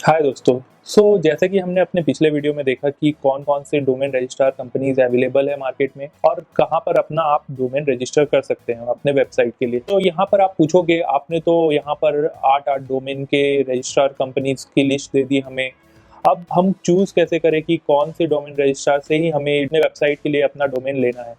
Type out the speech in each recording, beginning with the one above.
हाय दोस्तों। जैसे कि हमने अपने पिछले वीडियो में देखा कि कौन कौन से डोमेन रजिस्ट्रार कंपनीज अवेलेबल है मार्केट में और कहाँ पर अपना आप डोमेन रजिस्टर कर सकते हैं अपने वेबसाइट के लिए। तो यहाँ पर आप पूछोगे, आपने तो यहाँ पर 8 डोमेन के रजिस्ट्रार कंपनीज की लिस्ट दे दी हमें। अब हम चूज कैसे करें कि कौन से डोमेन रजिस्ट्रार से ही हमें अपने वेबसाइट के लिए अपना डोमेन लेना है।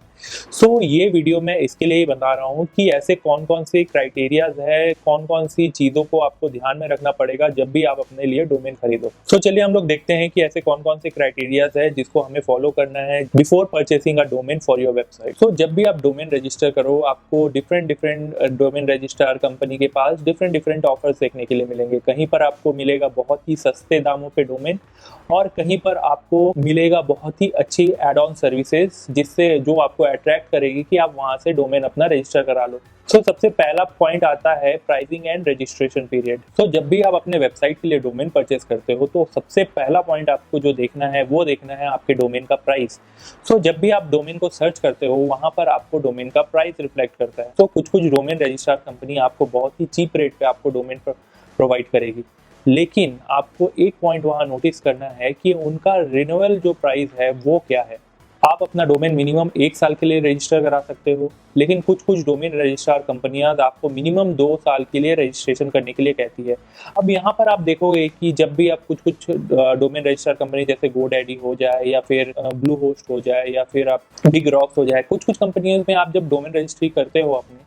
ये वीडियो मैं इसके लिए ही बता रहा हूँ कि ऐसे कौन कौन से क्राइटेरियाज है, कौन कौन सी चीज़ों को आपको ध्यान में रखना पड़ेगा जब भी आप अपने लिए डोमेन खरीदो। चलिए हम लोग देखते हैं कि ऐसे कौन कौन से क्राइटेरियाज है जिसको हमें फॉलो करना है before purchasing a domain for your website. जब भी आप डोमेन रजिस्टर करो, आपको different different domain registrar company के पास डिफरेंट डिफरेंट ऑफर्स देखने के लिए मिलेंगे। कहीं पर आपको मिलेगा बहुत ही सस्ते दामों पे डोमेन और कहीं पर आपको मिलेगा बहुत ही अच्छी एड ऑन सर्विसेज जिससे जो आपको अट्रैक्ट करेगी कि आप वहां से डोमेन अपना रजिस्टर करा लो। सबसे पहला पॉइंट आता है प्राइसिंग एंड रजिस्ट्रेशन पीरियड। जब भी आप अपने वेबसाइट के लिए डोमेन परचेस करते हो तो सबसे पहला पॉइंट आपको जो देखना है वो देखना है आपके डोमेन का प्राइस। जब भी आप डोमेन को सर्च करते हो वहां पर आपको डोमेन का प्राइस रिफ्लेक्ट करता है। कुछ कुछ डोमेन रजिस्ट्रार कंपनी आपको बहुत ही चीप रेट पे आपको डोमेन प्रोवाइड करेगी, लेकिन आपको एक पॉइंट वहां नोटिस करना है कि उनका रिन्यूअल जो प्राइस है वो क्या है। आप अपना डोमेन मिनिमम 1 साल के लिए रजिस्टर करा सकते हो, लेकिन कुछ कुछ डोमेन रजिस्ट्रार कंपनियां आपको मिनिमम 2 साल के लिए रजिस्ट्रेशन करने के लिए कहती है। अब यहाँ पर आप देखोगे कि जब भी आप कुछ कुछ डोमेन रजिस्ट्रार कंपनी जैसे गोडैडी हो जाए या फिर ब्लू होस्ट हो जाए या फिर आप बिग रॉक्स हो जाए, कुछ कुछ कंपनियों में आप जब डोमेन रजिस्ट्री करते हो अपने,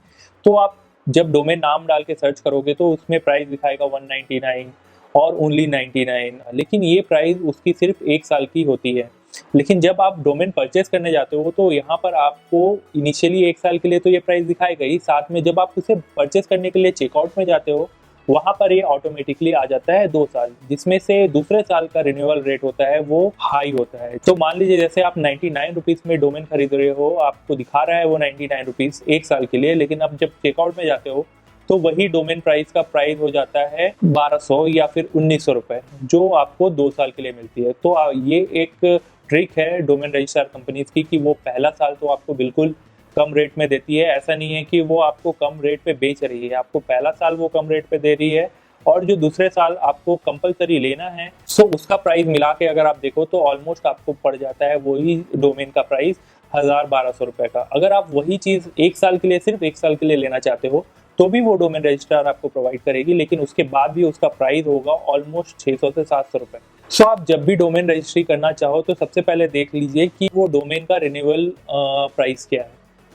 तो आप जब डोमेन नाम डाल के सर्च करोगे तो उसमें प्राइस दिखाएगा 199 और ओनली 99, लेकिन ये प्राइस उसकी सिर्फ 1 साल की होती है। लेकिन जब आप डोमेन परचेस करने जाते हो तो यहाँ पर आपको इनिशियली 1 साल के लिए तो ये प्राइस दिखाएगा ही, साथ में जब आप उसे परचेस करने के लिए चेकआउट में जाते हो वहां पर ये ऑटोमेटिकली आ जाता है 2 साल, जिसमें से दूसरे साल का रिन्यूअल रेट होता है वो हाई होता है। तो मान लीजिए जैसे आप 99 रुपीज में डोमेन खरीद रहे हो, आपको दिखा रहा है वो 99 रुपीज 1 साल के लिए, लेकिन अब जब चेकआउट में जाते हो तो वही डोमेन प्राइस का प्राइस हो जाता है 1200 या फिर 1900 रुपए, जो आपको 2 साल के लिए मिलती है। तो ये एक ट्रिक है डोमेन रजिस्ट्रार कंपनीज की कि वो पहला साल तो आपको बिल्कुल कम रेट में देती है। ऐसा नहीं है कि वो आपको कम रेट पे बेच रही है, आपको पहला साल वो कम रेट पे दे रही है और जो दूसरे साल आपको कंपलसरी लेना है उसका प्राइस मिला के अगर आप देखो तो ऑलमोस्ट आपको पड़ जाता है वही डोमेन का प्राइस 1000-1200 रुपए का। अगर आप वही चीज 1 साल के लिए सिर्फ 1 साल के लिए लेना चाहते हो तो भी वो डोमेन रजिस्ट्रार आपको प्रोवाइड करेगी, लेकिन उसके बाद भी उसका प्राइस होगा ऑलमोस्ट 600 से 700 रुपए। आप जब भी डोमेन रजिस्ट्री करना चाहो तो सबसे पहले देख लीजिए कि वो डोमेन का रिन्यूअल प्राइस क्या है।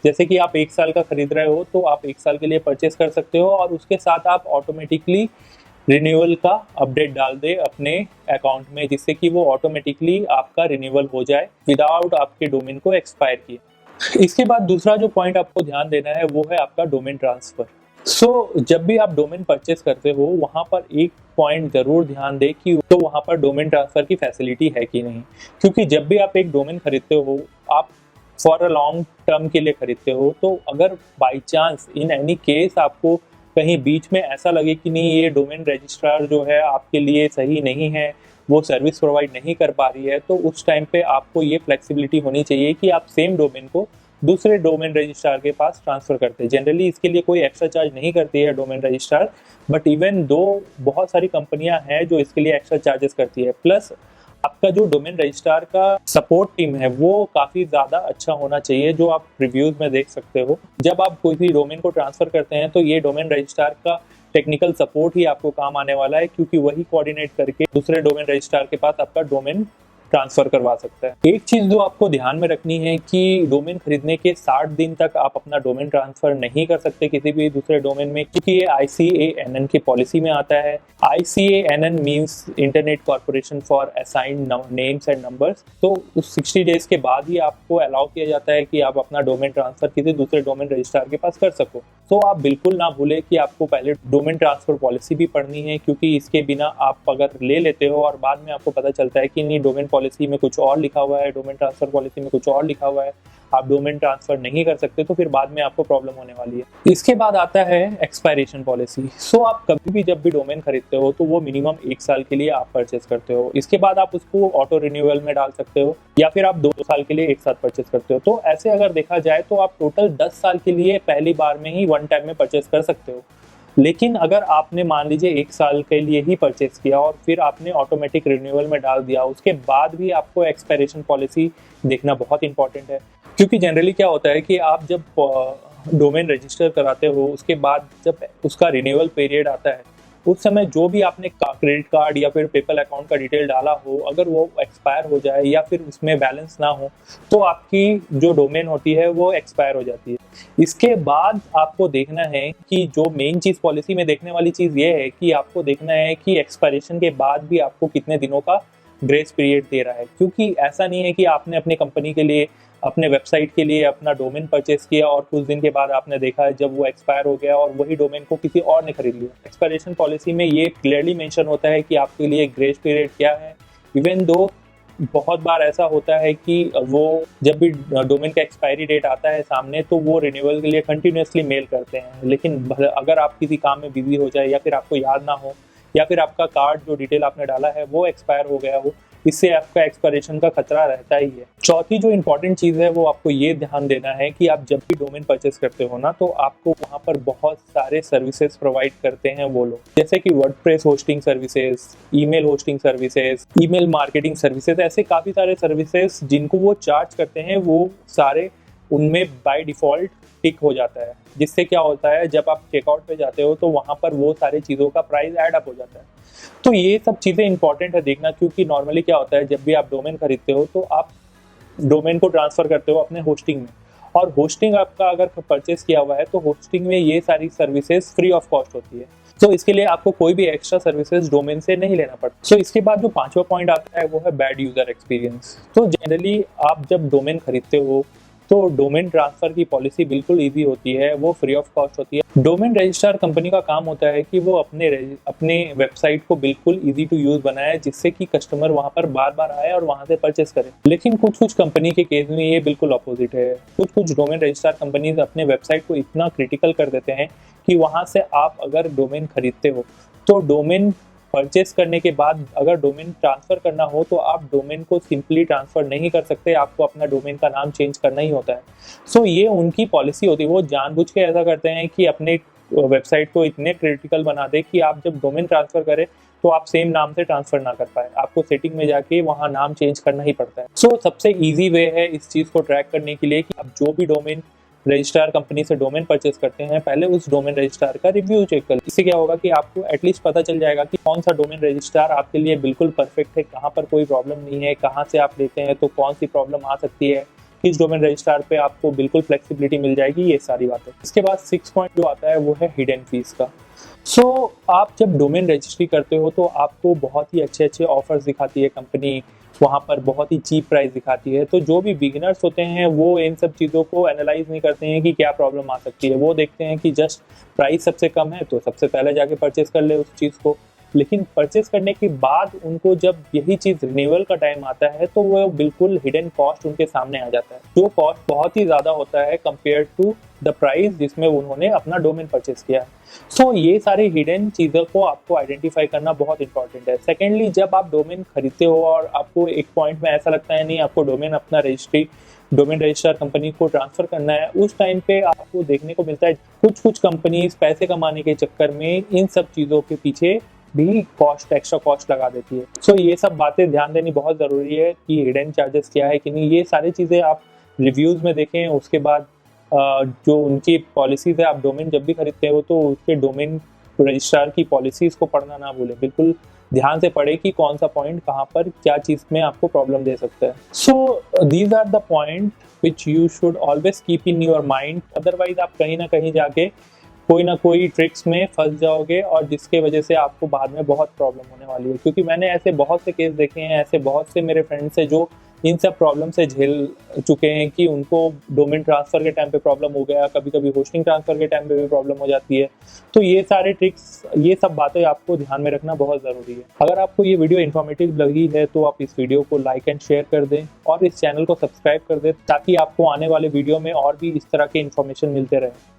जैसे कि आप 1 साल का खरीद रहे हो तो आप 1 साल के लिए परचेस कर सकते हो और उसके साथ आप ऑटोमेटिकली रिन्यूअल का अपडेट डाल दे अपने अकाउंट में, जिससे कि वो ऑटोमेटिकली आपका रिन्यूअल हो जाए विदाउट आपके डोमेन को एक्सपायर किए। इसके बाद दूसरा जो पॉइंट आपको ध्यान देना है वो है आपका डोमेन ट्रांसफर। जब भी आप डोमेन परचेस करते हो वहां पर एक पॉइंट जरूर ध्यान दें कि तो वहां पर डोमेन ट्रांसफर की फैसिलिटी है कि नहीं, क्योंकि जब भी आप एक डोमेन खरीदते हो आप फॉर अ लॉन्ग टर्म के लिए खरीदते हो, तो अगर by chance in any case आपको कहीं बीच में ऐसा लगे कि नहीं ये डोमेन रजिस्ट्रार जो है आपके लिए सही नहीं है, वो सर्विस प्रोवाइड नहीं कर पा रही है, तो उस टाइम पे आपको ये फ्लेक्सिबिलिटी होनी चाहिए कि आप सेम डोमेन को दूसरे डोमेन रजिस्ट्रार के पास ट्रांसफर करते हैं। जनरली इसके लिए कोई एक्स्ट्रा चार्ज नहीं करती है domain registrar, but even though बहुत सारी कंपनियां हैं जो इसके लिए एक्स्ट्रा चार्जेस करती है। प्लस आपका जो डोमेन रजिस्ट्रार का सपोर्ट टीम है वो काफी ज्यादा अच्छा होना चाहिए, जो आप रिव्यूज में देख सकते हो। जब आप कोई भी डोमेन को ट्रांसफर करते हैं तो ये डोमेन रजिस्ट्रार का टेक्निकल सपोर्ट ही आपको काम आने वाला है, क्योंकि वही कोऑर्डिनेट करके दूसरे डोमेन रजिस्ट्रार के पास आपका डोमेन ट्रांसफर करवा सकता है। एक चीज जो आपको ध्यान में रखनी है कि डोमेन खरीदने के 60 दिन तक आप अपना डोमेन ट्रांसफर नहीं कर सकते किसी भी दूसरे डोमेन में, क्योंकि ये ICANN की पॉलिसी में आता है। ICANN means internet corporation for assigned names and numbers. तो उस 60 डेज के बाद ही आपको अलाउ किया जाता है कि आप अपना डोमेन ट्रांसफर किसी दूसरे डोमेन रजिस्ट्रार के पास कर सको। तो आप बिल्कुल ना भूले कि आपको पहले डोमेन ट्रांसफर पॉलिसी भी पढ़नी है, क्योंकि इसके बिना आप अगर ले लेते हो और बाद में आपको पता चलता है कि नहीं डोमेन पॉलिसी में कुछ और लिखा हुआ है, डोमेन ट्रांसफर पॉलिसी में कुछ और लिखा हुआ है, आप डोमेन ट्रांसफर नहीं कर सकते, तो फिर बाद में आपको प्रॉब्लम होने वाली है। इसके बाद आता है एक्सपायरेशन पॉलिसी। आप कभी भी जब भी डोमेन खरीदते हो तो वो मिनिमम 1 साल के लिए आप परचेस करते हो। इसके बाद आप उसको ऑटो रिन्यूअल में डाल सकते हो या फिर आप 2 साल के लिए एक साथ परचेस करते हो। तो ऐसे अगर देखा जाए तो आप टोटल 10 साल के लिए पहली बार में ही वन टाइम में परचेस कर सकते हो। लेकिन अगर आपने मान लीजिए 1 साल के लिए ही परचेस किया और फिर आपने ऑटोमेटिक रिन्यूअल में डाल दिया, उसके बाद भी आपको एक्सपायरेशन पॉलिसी देखना बहुत इंपॉर्टेंट है। क्योंकि जनरली क्या होता है कि आप जब डोमेन रजिस्टर कराते हो, उसके बाद जब उसका रिन्यूअल पीरियड आता है, उस समय जो भी आपने क्रेडिट कार्ड या फिर पेपल अकाउंट का डिटेल डाला हो, अगर वो एक्सपायर हो जाए या फिर उसमें बैलेंस ना हो, तो आपकी जो डोमेन होती है वो एक्सपायर हो जाती है। इसके बाद आपको देखना है कि जो मेन चीज़ पॉलिसी में देखने वाली चीज़ ये है कि आपको देखना है कि एक्सपायरेशन के बाद भी आपको कितने दिनों का ग्रेस पीरियड दे रहा है। क्योंकि ऐसा नहीं है कि आपने अपनी कंपनी के लिए, अपने वेबसाइट के लिए अपना डोमेन परचेस किया और कुछ दिन के बाद आपने देखा है जब वो एक्सपायर हो गया और वही डोमेन को किसी और ने खरीद लिया। एक्सपायरेशन पॉलिसी में ये क्लियरली मेंशन होता है कि आपके लिए ग्रेस पीरियड क्या है। इवन दो बहुत बार ऐसा होता है कि वो जब भी डोमेन का एक्सपायरी डेट आता है सामने, तो वो रिन्यूअल के लिए कंटिन्यूसली मेल करते हैं। लेकिन अगर आप किसी काम में बिजी हो जाए या फिर आपको याद ना हो या फिर आपका कार्ड जो डिटेल आपने डाला है वो एक्सपायर हो गया हो, इससे आपका एक्सपायरेशन का खतरा रहता ही है। चौथी जो इंपॉर्टेंट चीज़ है वो आपको ये ध्यान देना है कि आप जब भी डोमेन परचेस करते हो ना, तो आपको वहाँ पर बहुत सारे सर्विसेज प्रोवाइड करते हैं वो लोग, जैसे कि WordPress hosting services, email hosting services, email marketing services, ऐसे काफ़ी सारे सर्विसेज जिनको वो चार्ज करते हैं, वो सारे उनमें बाय डिफ़ॉल्ट टिक हो जाता है। जिससे क्या होता है, जब आप चेकआउट पे जाते हो तो वहाँ पर वो सारी चीज़ों का प्राइस ऐड अप हो जाता है। तो ये सब चीज़ें इंपॉर्टेंट है देखना, क्योंकि नॉर्मली क्या होता है, जब भी आप डोमेन खरीदते हो तो आप डोमेन को ट्रांसफ़र करते हो अपने होस्टिंग में, और होस्टिंग आपका अगर परचेस किया हुआ है तो होस्टिंग में ये सारी सर्विसेज फ्री ऑफ कॉस्ट होती है। तो इसके लिए आपको कोई भी एक्स्ट्रा सर्विसेज डोमेन से नहीं लेना पड़ता। सो इसके बाद जो पांचवा पॉइंट आता है वो है बैड यूज़र एक्सपीरियंस। तो जनरली आप जब डोमेन खरीदते हो तो डोमेन ट्रांसफ़र की पॉलिसी बिल्कुल ईजी होती है, वो फ्री ऑफ कॉस्ट होती है। डोमेन रजिस्ट्रार कंपनी का काम होता है कि वो अपने वेबसाइट को बिल्कुल ईजी टू यूज़ बनाए, जिससे कि कस्टमर वहाँ पर बार बार आए और वहाँ से परचेस करे। लेकिन कुछ कंपनी के केस में ये बिल्कुल अपोजिट है। कुछ डोमेन रजिस्ट्रार कंपनीज अपने वेबसाइट को इतना क्रिटिकल कर देते हैं कि वहाँ से आप अगर डोमेन खरीदते हो तो डोमेन परचेस करने के बाद अगर डोमेन ट्रांसफ़र करना हो तो आप डोमेन को सिंपली ट्रांसफ़र नहीं कर सकते, आपको अपना डोमेन का नाम चेंज करना ही होता है। सो ये उनकी पॉलिसी होती है, वो जानबूझ के ऐसा करते हैं कि अपने वेबसाइट को इतने क्रिटिकल बना दे कि आप जब डोमेन ट्रांसफ़र करें तो आप सेम नाम से ट्रांसफ़र ना कर पाए, आपको सेटिंग में जाके वहाँ नाम चेंज करना ही पड़ता है। सो सबसे ईजी वे है इस चीज़ को ट्रैक करने के लिए कि आप जो भी डोमेन रजिस्ट्रार कंपनी से डोमेन परचेस करते हैं, पहले उस डोमेन रजिस्ट्रार का रिव्यू चेक कर। इससे क्या होगा कि आपको एटलीस्ट पता चल जाएगा कि कौन सा डोमेन रजिस्ट्रार आपके लिए बिल्कुल परफेक्ट है, कहाँ पर कोई प्रॉब्लम नहीं है, कहाँ से आप लेते हैं तो कौन सी प्रॉब्लम आ सकती है, किस डोमेन रजिस्ट्रार पे आपको बिल्कुल फ्लेक्सिबिलिटी मिल जाएगी, ये सारी बातें। इसके बाद 6 पॉइंट जो आता है वो है हिडन फीस का। सो आप जब डोमेन रजिस्ट्री करते हो तो आपको बहुत ही अच्छे ऑफर्स दिखाती है कंपनी, वहाँ पर बहुत ही चीप प्राइस दिखाती है। तो जो भी बिगिनर्स होते हैं वो इन सब चीज़ों को एनालाइज नहीं करते हैं कि क्या प्रॉब्लम आ सकती है, वो देखते हैं कि जस्ट प्राइस सबसे कम है तो सबसे पहले जाके परचेस कर ले उस चीज़ को। लेकिन परचेस करने के बाद उनको जब यही चीज़ रिन्यूअल का टाइम आता है तो वो बिल्कुल हिडन कॉस्ट उनके सामने आ जाता है, जो कॉस्ट बहुत ही ज़्यादा होता है कंपेयर टू द प्राइस जिसमें उन्होंने अपना डोमेन परचेस किया है। सो ये सारी हिडन चीज़ों को आपको आइडेंटिफाई करना बहुत इंपॉर्टेंट है। सेकेंडली, जब आप डोमेन खरीदते हो और आपको एक पॉइंट में ऐसा लगता है नहीं आपको डोमेन अपना डोमेन रजिस्ट्रार कंपनी को ट्रांसफ़र करना है, उस टाइम पे आपको देखने को मिलता है कुछ कंपनीज पैसे कमाने के चक्कर में इन सब चीज़ों के पीछे भी एक्स्ट्रा कॉस्ट लगा देती है। सो ये सब बातें ध्यान देनी बहुत ज़रूरी है कि हिडन चार्जेस क्या है कि नहीं, ये सारी चीज़ें आप रिव्यूज़ में देखें। उसके बाद जो उनकी पॉलिसीज़ है, आप डोमेन जब भी खरीदते हो तो उसके डोमेन रजिस्ट्रार की पॉलिसीज़ को पढ़ना ना भूलें, बिल्कुल ध्यान से पढ़े कि कौन सा पॉइंट कहाँ पर क्या चीज़ में आपको प्रॉब्लम दे सकता है। So these are the point which you should always keep in your mind, otherwise आप कहीं ना कहीं जाके कोई ना कोई ट्रिक्स में फंस जाओगे और जिसके वजह से आपको बाद में बहुत प्रॉब्लम होने वाली है। क्योंकि मैंने ऐसे बहुत से केस देखे हैं, ऐसे बहुत से मेरे फ्रेंड्स हैं जो इन सब प्रॉब्लम से झेल चुके हैं कि उनको डोमेन ट्रांसफ़र के टाइम पे प्रॉब्लम हो गया, कभी कभी होस्टिंग ट्रांसफ़र के टाइम पे भी प्रॉब्लम हो जाती है। तो ये सारे ट्रिक्स, ये सब बातें आपको ध्यान में रखना बहुत ज़रूरी है। अगर आपको ये वीडियो इन्फॉर्मेटिव लगी है तो आप इस वीडियो को लाइक एंड शेयर कर दें और इस चैनल को सब्सक्राइब कर दें, ताकि आपको आने वाले वीडियो में और भी इस तरह के इन्फॉर्मेशन मिलते रहे।